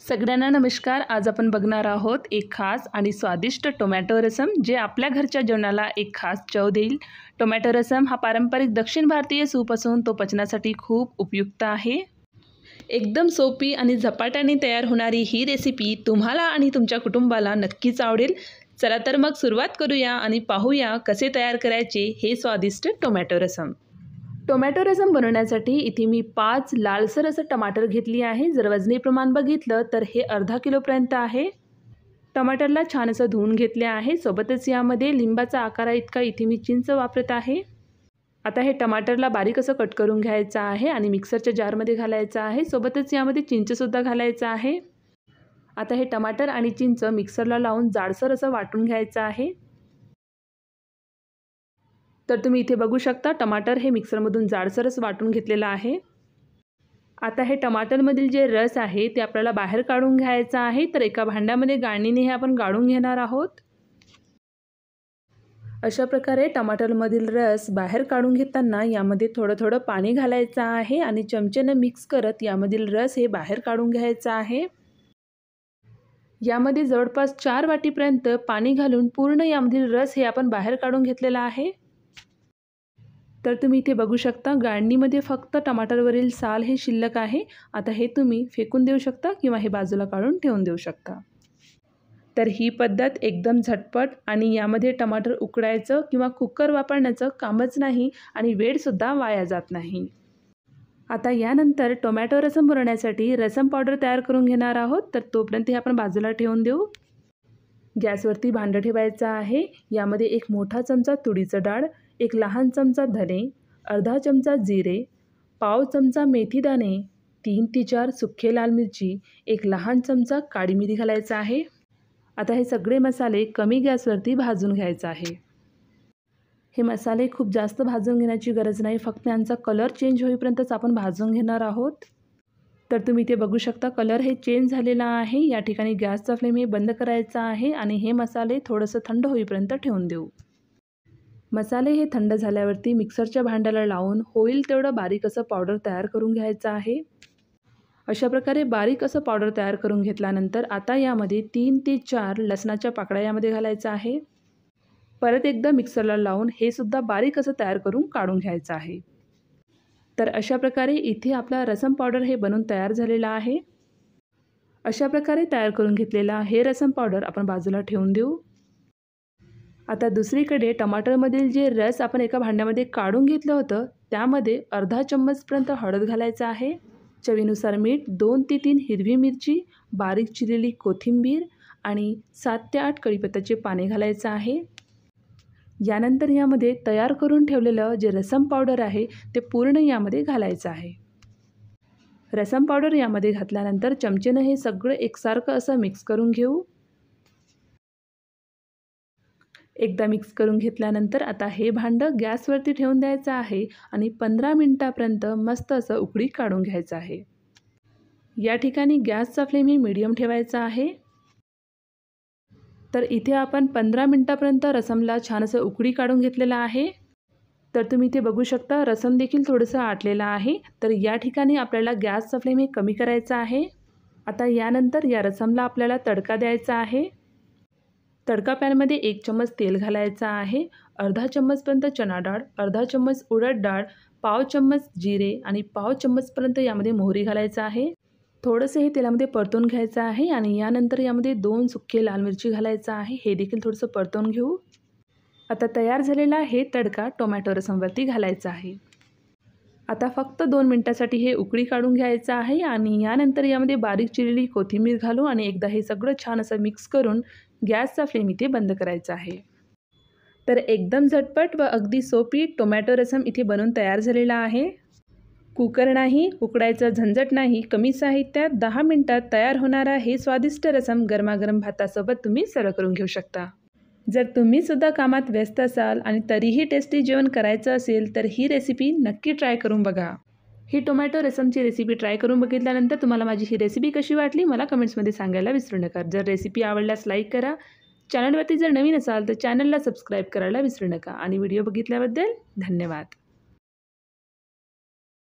सगळ्यांना नमस्कार। आज आपण बघणार आहोत एक खास आणि स्वादिष्ट टोमॅटो रसम, जे आपल्या घरच्या जेवणाला एक खास चव देईल। टोमॅटो रसम हा पारंपरिक दक्षिण भारतीय सूप असून तो पचनासाठी खूप उपयुक्त आहे। एकदम सोपी आणि झपाट्याने तयार होणारी ही रेसिपी तुम्हाला आणि तुमच्या कुटुंबाला नक्कीच आवडेल। चला तर मग सुरुवात करूया आणि पाहूया कसे तयार करायचे हे स्वादिष्ट टोमॅटो रसम। टोमॅटो रसम बनवण्यासाठी इथे मी 5 लालसर असं टमाटर घेतली आहे। जर वजनी प्रमाण बघितलं तर हे अर्धा किलोपर्यंत आहे। टमाटरला छान असं धुवून घेतले आहे। सोबतच यामध्ये लिंबाचा आकारा इतका इथे मी चिंच वापरत आहे। आता हे टमाटरला बारीक असं कट करून घ्यायचं आहे आणि मिक्सरच्या जारमध्ये घालायचं आहे। सोबतच यामध्ये चिंचसुद्धा घालायचं आहे। आता हे टमाटर आणि चिंच मिक्सरला लावून जाडसर असं वाटून घ्यायचं आहे। तर तुम्ही इथे बघू शकता टमाटर हे मिक्सरमधून जाडसरच वाटून घेतलेलं आहे। आता हे टमाटरमधील जे रस आहे ते आपल्याला बाहेर काढून घ्यायचा आहे। तर एका भांड्यामध्ये गाळणीने हे आपण गाळून घेणार आहोत। अशा प्रकारे टमाटरमधील रस बाहेर काढून घेताना यामध्ये थोडं पाणी घालायचं आहे आणि चमचेने मिक्स करत यामधील रस हे बाहेर काढून घ्यायचं आहे। यामध्ये जवळपास 4 वाटीपर्यंत पाणी घालून पूर्ण यामधील रस हे आपण बाहेर काढून घेतलेला आहे। तर तुम्ही इथे बघू शकता गाळणीमध्ये फक्त टमाटरवरील साल हे शिल्लक आहे। आता हे तुम्ही फेकून देऊ शकता किंवा हे बाजूला काढून ठेवून देऊ शकता। तर ही पद्धत एकदम झटपट आणि यामध्ये टमाटर उकडायचं किंवा कुकर वापरण्याचं कामच नाही आणि वेळसुद्धा वाया जात नाही। आता यानंतर टोमॅटो रसम बनवण्यासाठी रसम पावडर तयार करून घेणार आहोत। तर तोपर्यंत हे आपण बाजूला ठेवून देऊ। गॅसवरती भांडं ठेवायचं आहे। यामध्ये 1 मोठा चमचा तुरीचं डाळ, 1 लहान चमचा धने, अर्धा चमचा जिरे, पाव चमचा मेथीदाणे, 3 ते 4 सुखे लाल मिरची, 1 लहान चमचा काळी मिरी घालायचा आहे। आता हे सगळे मसाले कमी गॅसवरती भाजून घ्यायचा आहे। हे मसाले खूप जास्त भाजून घेण्याची गरज नाही, फक्त यांचा कलर चेंज होईपर्यंतच आपण भाजून घेणार आहोत। तर तुम्ही इथे बघू शकता कलर हे चेंज झालेला आहे। या ठिकाणी गॅसचा फ्लेम हे बंद करायचा आहे आणि हे मसाले थोडंसं थंड होईपर्यंत ठेवून देऊ। मसाले हे थंड झाल्यावरती मिक्सरच्या भांड्याला लावून होईल तेवढं बारीक असं पावडर तयार करून घ्यायचं आहे। अशा प्रकारे बारीक असं पावडर तयार करून घेतल्यानंतर आता यामध्ये 3 ते 4 लसणाच्या पाकळ्या यामध्ये घालायचा आहे। परत एकदा मिक्सरला लावून हे सुद्धा बारीक असं तयार करून काढून घ्यायचं आहे। तर अशा प्रकारे इथे आपला रसम पावडर हे बनून तयार झालेला आहे। अशा प्रकारे तयार करून घेतलेला हे रसम पावडर आपण बाजूला ठेवून देऊ। आता दुसरीकडे टमाटरमधील जे रस आपण एका भांड्यामध्ये काढून घेतलं होतं त्यामध्ये अर्धा चम्मचपर्यंत हळद घालायचं आहे, चवीनुसार मीठ, 2 ते 3 हिरवी मिरची, बारीक चिरलेली कोथिंबीर आणि 7 ते 8 कढीपत्त्याचे पाने घालायचं आहे। यानंतर यामध्ये तयार करून ठेवलेलं जे रसम पावडर आहे ते पूर्ण यामध्ये घालायचं आहे। रसम पावडर यामध्ये घातल्यानंतर चमचेनं हे सगळं एकसारखं असं मिक्स करून घेऊ। एकदा मिक्स करून घेतल्यानंतर आता हे भांडं गॅसवरती ठेवून द्यायचं आहे आणि 15 मिनिटापर्यंत मस्त असं उकळी काढून घ्यायचं आहे। या ठिकाणी गॅसचा फ्लेम ही मीडियम ठेवायचा आहे। तर इथे आपण 15 मिनिटापर्यंत रसमला छान असं उकळी काढून घेतलेलं आहे। तर तुम्ही इथे बघू शकता रसम देखील थोडंसं आटलेलं आहे। तर या ठिकाणी आपल्याला गॅसचा फ्लेम हे कमी करायचा आहे। आता यानंतर या रसमला आपल्याला तडका द्यायचा आहे। तडका पॅनमध्ये 1 चम्मच तेल घालायचा आहे, अर्धा चम्मचपर्यंत चणा डाळ, अर्धा चम्मच उडद डाळ, पाव चम्मच जिरे आणि पाव चम्मचपर्यंत यामध्ये मोहरी घालायचं आहे। थोडंसं हे तेलामध्ये परतून घ्यायचं आहे आणि यानंतर यामध्ये 2 सुके लाल मिरची घालायचं आहे। हे देखील थोडंसं परतून घेऊ। आता तयार झालेला हे तडका टोमॅटो रसमवरती घालायचा आहे। आता फक्त 2 मिनिटासाठी हे उकळी काढून घ्यायचं आहे आणि यानंतर यामध्ये बारीक चिरलेली कोथिंबीर घालू आणि एकदा हे सगळं छान असं मिक्स करून गॅसचा फ्लेम इथे बंद करायचा आहे। तर एकदम झटपट व अगदी सोपी टोमॅटो रसम इथे बनवून तयार झालेला आहे। कुकर नाही, उकडायचं झंझट नाही, कमी साहित्यात 10 मिनिटात तयार होणारा हे स्वादिष्ट रसम गरमागरम भातासोबत तुम्ही सर्व करून घेऊ शकता। जर तुम्ही सुद्धा कामात व्यस्त असाल आणि तरीही टेस्टी जेवण करायचं असेल तर ही रेसिपी नक्की ट्राय करून बघा। ही टोमॅटो रसमची रेसिपी ट्राय करून बघितल्यानंतर तुम्हाला माझी ही रेसिपी कशी वाटली मला कमेंट्समध्ये सांगायला विसरू नका। जर रेसिपी आवडल्यास लाईक करा, चॅनलवरती जर नवीन असाल तर चॅनलला सबस्क्राईब करायला विसरू नका आणि व्हिडिओ बघितल्याबद्दल धन्यवाद।